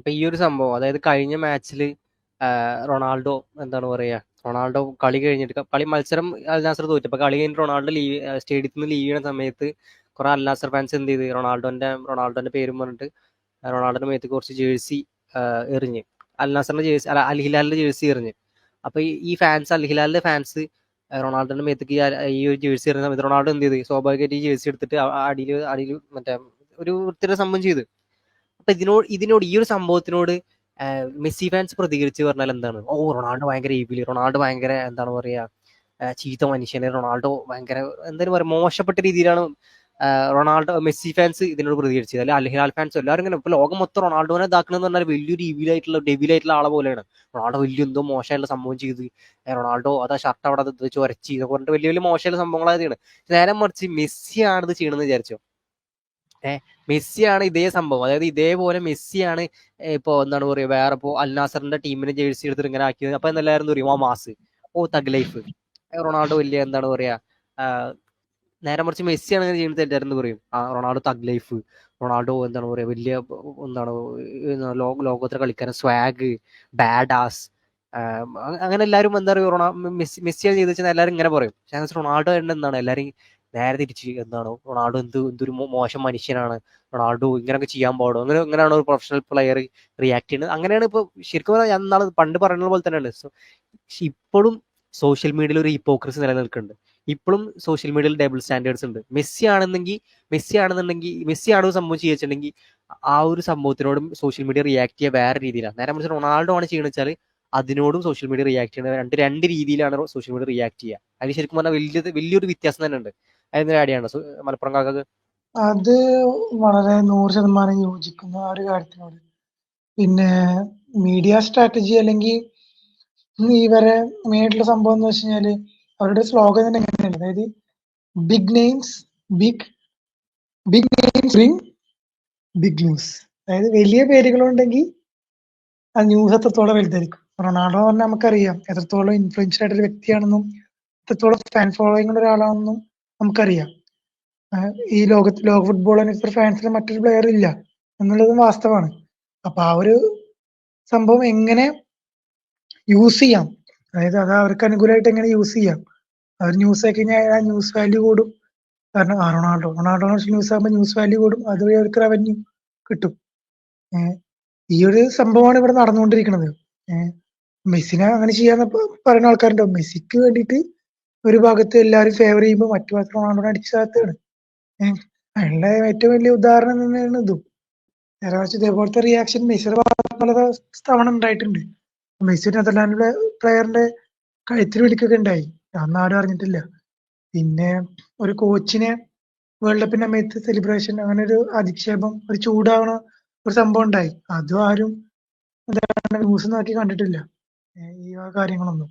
അപ്പൊ ഈ ഒരു സംഭവം, അതായത് കഴിഞ്ഞ മാച്ചിൽ റൊണാൾഡോ എന്താണ് പറയാ, റൊണാൾഡോ കളി കഴിഞ്ഞിട്ട് കളി മത്സരം അൽ നാസർ തോറ്റു. അപ്പൊ കളി കഴിഞ്ഞിട്ട് റൊണാൾഡോ ലീവ് സ്റ്റേഡിയത്തിൽ നിന്ന് ലീവ് ചെയ്യുന്ന സമയത്ത് കുറെ അൽ നാസർ ഫാൻസ് എന്ത് ചെയ്ത്, റൊണാൾഡോന്റെ പേരും പറഞ്ഞിട്ട് റൊണാൾഡോന്റെ മേത്ത് കുറച്ച് ജേഴ്സി എറിഞ്ഞ്, അൽ നാസറിന്റെ ജേഴ്സി അല്ല അൽ ഹിലാലിന്റെ ജേഴ്സി എറിഞ്ഞ്. അപ്പൊ ഈ ഫാൻസ്, അൽ ഹിലാലിന്റെ ഫാൻസ് റൊണാൾഡോന്റെ മേത്തേക്ക് ഈ ഒരു ജേഴ്സി എറിഞ്ഞ സമയത്ത് റൊണാൾഡോ എന്ത് ചെയ്ത്, സ്വാഭാവികമായിട്ട് ഈ ജേഴ്സി എടുത്തിട്ട് അടിയിൽ മറ്റേ ഒരു വൃത്തിയുടെ സംഭവം ചെയ്ത്. അപ്പൊ ഇതിനോട് ഈ ഒരു സംഭവത്തിനോട് മെസ്സി ഫാൻസ് പ്രതികരിച്ച് പറഞ്ഞാൽ എന്താണ്, ഓ റൊണാൾഡോ ഭയങ്കര ഈവില്, റൊണാൾഡോ ഭയങ്കര എന്താണ് പറയാ ചീത്ത മനുഷ്യന്, റൊണാൾഡോ ഭയങ്കര എന്തായാലും പറയാ മോശപ്പെട്ട രീതിയിലാണ് മെസ്സി ഫാൻസ് ഇതിനോട് പ്രതികരിച്ചത്. അല്ലെ അൽ ഹിലാൽ ഫാൻസ് എല്ലാവരും ഇങ്ങനെ ഇപ്പൊ ലോകം മൊത്തം റൊണാൾഡോനെ ഇതാക്കണമെന്ന് പറഞ്ഞാൽ വലിയൊരു ഡെബിലായിട്ടുള്ള ആളെ പോലെയാണ്. റൊണാൾഡോ വലിയ എന്തോ മോശമായിട്ടുള്ള സംഭവം ചെയ്ത്, റൊണാൾഡോ അതാ ഷർട്ട് അവിടെ വെച്ച് ഉരച്ച് ഇതൊക്കെ പറഞ്ഞിട്ട് വലിയ വലിയ മോശമായിട്ടുള്ള സംഭവങ്ങളാണ്. നേരെ മറിച്ച് മെസ്സിയാണ് ഇത് ചെയ്യണമെന്ന് വിചാരിച്ചോ, മെസ്സിയാണ് ഇതേ സംഭവം, അതായത് ഇതേപോലെ മെസ്സിയാണ് ഇപ്പൊ എന്താണ് പറയുക, വേറെ ഇപ്പോ അൽ നാസറിന്റെ ടീമിന് ജേഴ്സി എടുത്തിട്ട് ഇങ്ങനെ ആക്കിയത്. അപ്പൊ എല്ലാവരും പറയും ആ മാസ്, ഓ തഗ് ലൈഫ്, റൊണാൾഡോ വലിയ എന്താണ് പറയാ, നേരെ മറിച്ച് മെസ്സിയാണ് ഇങ്ങനെ ചെയ്യുന്നത് എല്ലാവരും പറയും ആ റൊണാൾഡോ തഗ് ലൈഫ്, റൊണാൾഡോ എന്താണ് പറയാ വലിയ എന്താണ് ലോകോത്തര കളിക്കാരൻ, സ്വാഗ്, ബാഡ് ആസ്, അങ്ങനെ എല്ലാവരും എന്താ പറയുക മെസ്സിയാണ് ചെയ്ത് വെച്ചാൽ എല്ലാവരും ഇങ്ങനെ പറയും. പക്ഷേ റൊണാൾഡോ എന്താണ് എല്ലാവരും നേരെ തിരിച്ച് എന്താണ്, റൊണാൾഡോ എന്തൊരു മോശം മനുഷ്യനാണ്, റൊണാൾഡോ ഇങ്ങനെയൊക്കെ ചെയ്യാൻ പാടും, അങ്ങനെയാണ് ഒരു പ്രൊഫഷണൽ പ്ലെയർ റിയാക്ട് ചെയ്യുന്നത്. അങ്ങനെയാണ് ഇപ്പൊ ശരിക്കും പറഞ്ഞാൽ ഞാൻ നാളെ പണ്ട് പറയുന്നത് പോലെ തന്നെയാണ്. ഇപ്പോഴും സോഷ്യൽ മീഡിയയിൽ ഒരു ഹിപ്പോക്രസി നിലനിൽക്കുന്നുണ്ട്. ഇപ്പോഴും സോഷ്യൽ മീഡിയയിൽ ഡബിൾ സ്റ്റാൻഡേർഡ്സ് ഉണ്ട്. മെസ്സിയാണ് ഒരു സംഭവം ചെയ്യുന്നുണ്ടെങ്കിൽ ആ ഒരു സംഭവത്തിനോടും സോഷ്യൽ മീഡിയ റിയാക്ട് ചെയ്യുക വേറെ രീതിയിലാണ്. നേരെ മറിച്ച് റൊണാൾഡോ ആണ് ചെയ്യുന്നത് വെച്ചാൽ അതിനോടും സോഷ്യൽ മീഡിയ റിയാക്ട് ചെയ്യുന്നത് രണ്ട് രീതിയിലാണ് സോഷ്യൽ മീഡിയ റിയാക്ട് ചെയ്യുക. അതിന് ശരിക്കും പറഞ്ഞാൽ വലിയൊരു വ്യത്യാസം തന്നെ ഉണ്ട്. അതിന് ആടെയാണ് മലപ്പുറം കാക്കക്ക്. അത് വളരെ 100% യോജിക്കുന്ന ആ ഒരു കാര്യത്തിനോട്. പിന്നെ മീഡിയ സ്ട്രാറ്റജി അല്ലെങ്കിൽ ഇവരെ മെയിനായിട്ടുള്ള സംഭവം എന്ന് വെച്ച് കഴിഞ്ഞാല് അവരുടെ സ്ലോഗൻ തന്നെ എങ്ങനെയാണ്, അതായത് big names big big names bring big news. അതായത് വലിയ പേരുകളുണ്ടെങ്കിൽ ആ ന്യൂസ് എത്രത്തോളം വലുതായിരിക്കും. റൊണാൾഡോ എന്ന് പറഞ്ഞാൽ നമുക്കറിയാം എത്രത്തോളം ഇൻഫ്ലുവൻഷ്യൽ ആയിട്ടൊരു വ്യക്തിയാണെന്നും എത്രത്തോളം ഫാൻ ഫോളോയിങ് ഉള്ള ഒരാളാണെന്നും നമുക്കറിയാം. ഈ ലോക ഫുട്ബോളിന് ഇത്ര ഫാൻസിന് മറ്റൊരു പ്ലെയർ ഇല്ല എന്നുള്ളതും വാസ്തവമാണ്. അപ്പൊ ആ ഒരു സംഭവം എങ്ങനെ യൂസ് ചെയ്യാം, അതായത് അത് അവർക്ക് അനുകൂലമായിട്ട് എങ്ങനെ യൂസ് ചെയ്യാം, അവർ ന്യൂസ് ആക്കി കഴിഞ്ഞാൽ ആ ന്യൂസ് വാല്യൂ കൂടും. കാരണം റൊണാൾഡോ ന്യൂസ് ആകുമ്പോൾ ന്യൂസ് വാല്യൂ കൂടും, അതുവഴി അവർക്ക് റവന്യൂ കിട്ടും. ഈ ഒരു സംഭവമാണ് ഇവിടെ നടന്നുകൊണ്ടിരിക്കുന്നത്. മെസ്സിനെ അങ്ങനെ ചെയ്യാന്ന് പറയുന്ന ആൾക്കാരുണ്ടാവും. മെസ്സിക്ക് വേണ്ടിയിട്ട് ഒരു ഭാഗത്ത് എല്ലാവരും ഫേവർ ചെയ്യുമ്പോൾ മറ്റു ഭാഗത്ത് റൊണാൾഡോനെ അടിച്ചു താഴ്ത്തുകയാണ്. അതിനുള്ള ഏറ്റവും വലിയ ഉദാഹരണം തന്നെയാണ് ഇതും. നേരെ മറിച്ച് ഇതേപോലത്തെ റിയാക്ഷൻ മെസ്സിയുടെ ഭാഗത്ത് പല തവണ ഉണ്ടായിട്ടുണ്ട്. മെസ്സി നെതർലാൻഡിലെ പ്ലെയറിന്റെ കഴുത്തിന് പിടിക്കൊക്കെ ഉണ്ടായി, അന്ന് ആരും അറിഞ്ഞിട്ടില്ല. പിന്നെ ഒരു കോച്ചിനെ വേൾഡ് കപ്പിന്റെ സമയത്ത് സെലിബ്രേഷൻ അങ്ങനെ ഒരു അധിക്ഷേപം, ഒരു ചൂടാവണ ഒരു സംഭവം ഉണ്ടായി, അതും ആരും ന്യൂസ് നോക്കി കണ്ടിട്ടില്ല ഈ കാര്യങ്ങളൊന്നും.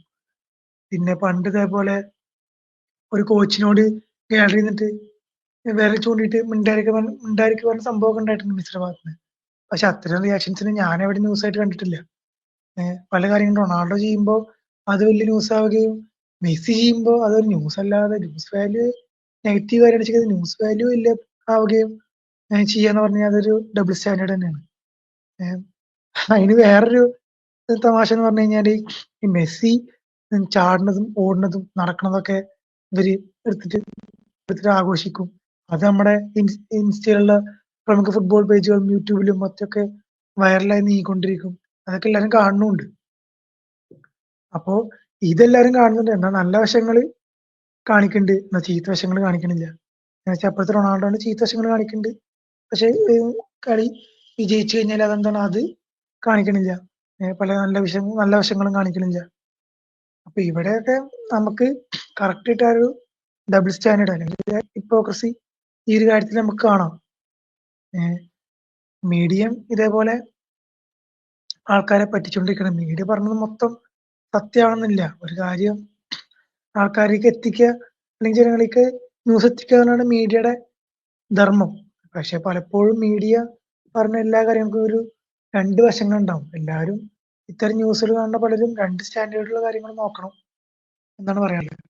പിന്നെ പണ്ട് ഇതേപോലെ ഒരു കോച്ചിനോട് ഗാലറി നിന്നിട്ട് വിരൽ ചൂണ്ടിയിട്ട് മിണ്ടായിരിക്കും പറഞ്ഞ സംഭവമൊക്കെ ഉണ്ടായിട്ടുണ്ട് മിസ്റ്റർ ഭാഗത്തുനിന്ന്. പക്ഷെ അത്തരം റിയാക്ഷൻസിന് ഞാൻ എവിടെ ന്യൂസ് ആയിട്ട് കണ്ടിട്ടില്ല. പല കാര്യങ്ങളും റൊണാൾഡോ ചെയ്യുമ്പോൾ അത് വലിയ ന്യൂസ് ആവുകയും മെസ്സി ചെയ്യുമ്പോൾ അതൊരു ന്യൂസ് അല്ലാതെ ന്യൂസ് വാല്യൂ നെഗറ്റീവ് കാര്യമാണ് ചെയ്യുന്നത്, ന്യൂസ് വാല്യൂ ഇല്ല ആവുകയും ചെയ്യാന്ന് പറഞ്ഞാൽ അതൊരു ഡബിൾ സ്റ്റാൻഡേർഡ് തന്നെയാണ്. അതിന് വേറൊരു തമാശ എന്ന് പറഞ്ഞു കഴിഞ്ഞാല് ഈ മെസ്സി ചാടുന്നതും ഓടുന്നതും നടക്കുന്നതൊക്കെ ഇവര് എടുത്തിട്ട് ആഘോഷിക്കും. അത് നമ്മുടെ ഇൻസ്റ്റയിലുള്ള പ്രമുഖ ഫുട്ബോൾ പേജുകളും യൂട്യൂബിലും മറ്റൊക്കെ വൈറലായി നീങ്ങിക്കൊണ്ടിരിക്കും. അതൊക്കെ എല്ലാരും കാണുന്നുണ്ട്. അപ്പോ ഇതെല്ലാരും കാണുന്നുണ്ട്, എന്നാൽ നല്ല വശങ്ങൾ കാണിക്കുന്നുണ്ട്, എന്നാൽ ചീത്ത വശങ്ങൾ കാണിക്കണില്ല. എന്നുവെച്ചാൽ അപ്പുറത്തെ റൊണാൾഡോന്റെ ചീത്ത വശങ്ങൾ കാണിക്കുന്നുണ്ട്, പക്ഷെ കളി വിജയിച്ചു കഴിഞ്ഞാൽ അതെന്താണ് അത് കാണിക്കണില്ല. പല നല്ല വശങ്ങളും കാണിക്കണില്ല. അപ്പൊ ഇവിടെയൊക്കെ നമുക്ക് കറക്റ്റ് ആയിട്ട് ആ ഒരു ഡബിൾ സ്റ്റാൻഡേർഡ് അല്ലെങ്കിൽ ഹിപ്പോക്രസി ഈ ഒരു കാര്യത്തിൽ നമുക്ക് കാണാം. മീഡിയം ഇതേപോലെ ആൾക്കാരെ പറ്റിച്ചോണ്ടിരിക്കണം. മീഡിയ പറഞ്ഞത് മൊത്തം സത്യമാണെന്നില്ല. ഒരു കാര്യം ആൾക്കാരിലേക്ക് എത്തിക്കുക അല്ലെങ്കിൽ ജനങ്ങളിലേക്ക് ന്യൂസ് എത്തിക്കുക എന്നാണ് മീഡിയയുടെ ധർമ്മം. പക്ഷെ പലപ്പോഴും മീഡിയ പറഞ്ഞ എല്ലാ കാര്യങ്ങൾക്കും ഒരു രണ്ട് വശങ്ങളുണ്ടാവും. എല്ലാവരും ഇത്തരം ന്യൂസുകൾ കാണുന്ന പലരും രണ്ട് സ്റ്റാൻഡേർഡിലുള്ള കാര്യങ്ങൾ നോക്കണം എന്നാണ് പറയാനുള്ളത്.